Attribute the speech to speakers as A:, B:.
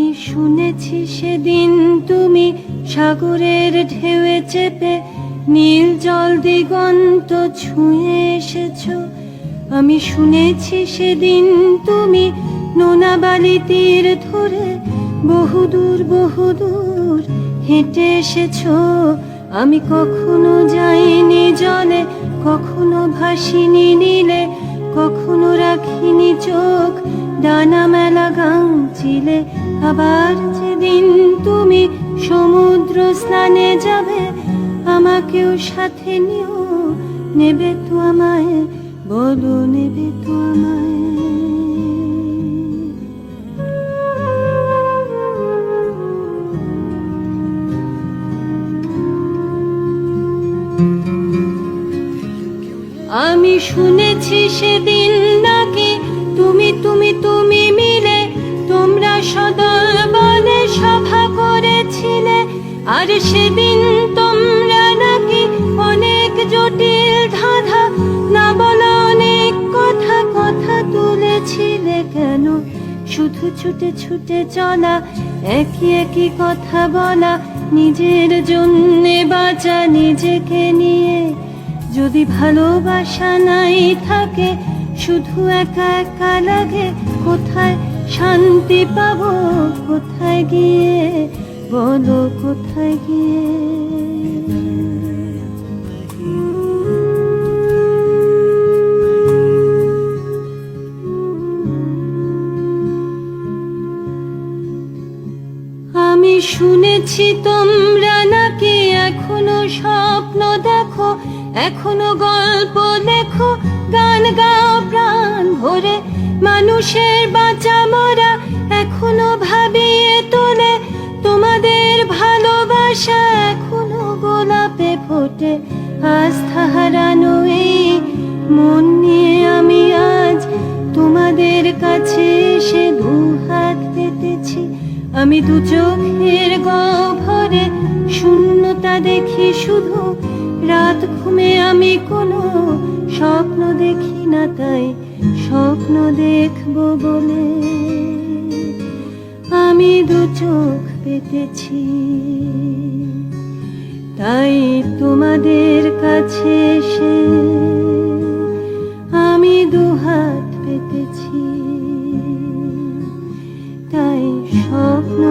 A: আমি শুনেছি সেদিন তুমি সাগরের ঢেউয়ে চেপে নীল জল দিগন্ত ছুঁয়ে এসেছো। আমি শুনেছি সেদিন তুমি নোনা বালি তীর ধরে বহুদূর বহুদূর হেঁটে এসেছো। আমি কখনো যাইনি জলে, কখনো ভাসিনি নীলে, কখনো রাখিনি চোখ ডানা মেলা গাংচিলে। আবার যেদিন তুমি সমুদ্র স্নানে যাবে, আমাকেও সাথে নিও, নেবে তো আমায়, বলো নেবে তো আমায়। আমি শুনেছি সেদিন নাকি তুমি তুমি তুমি মিলে তোমরা সদল বলে সভা করেছিলে। আর সেদিন তোমরা নাকি অনেক জটিল ধাঁধা না বলা অনেক কথা কথা তুলেছিলে। কেন শুধু ছুটে ছুটে চলা, একই একই কথা বলা, নিজের জন্যে বাঁচা নিজেকে নিয়ে। যদি ভালোবাসা নাই থাকে, শুধু একা একা লাগে, কোথায় শান্তি পাবো, কোথায় গিয়ে, বলো কোথায় গিয়ে। আমি শুনেছি তোমরা নাকি এখনো স্বপ্ন দেখো, এখনো গল্প লেখো, গান গাও প্রাণ ভরে, মানুষের বাঁচা মরা এখনো ভাবিয়ে তোলে। তোমাদের ভালোবাসা এখনো গোলাপে ফোটে। আস্থা হারানো এই মন নিয়ে আমি আজ তোমাদের কাছে এসে দুহাত পেতেছি। আমি দু চোখের গহ্বরে শূন্যতা দেখি শুধু, রাত ঘুমে আমি কোনো স্বপ্ন দেখি না, তাই স্বপ্ন দেখবো বলে আমি দু চোখ পেতেছি। তাই তোমাদের কাছে এসে আমি দুহাত পেতেছি, তাই স্বপ্ন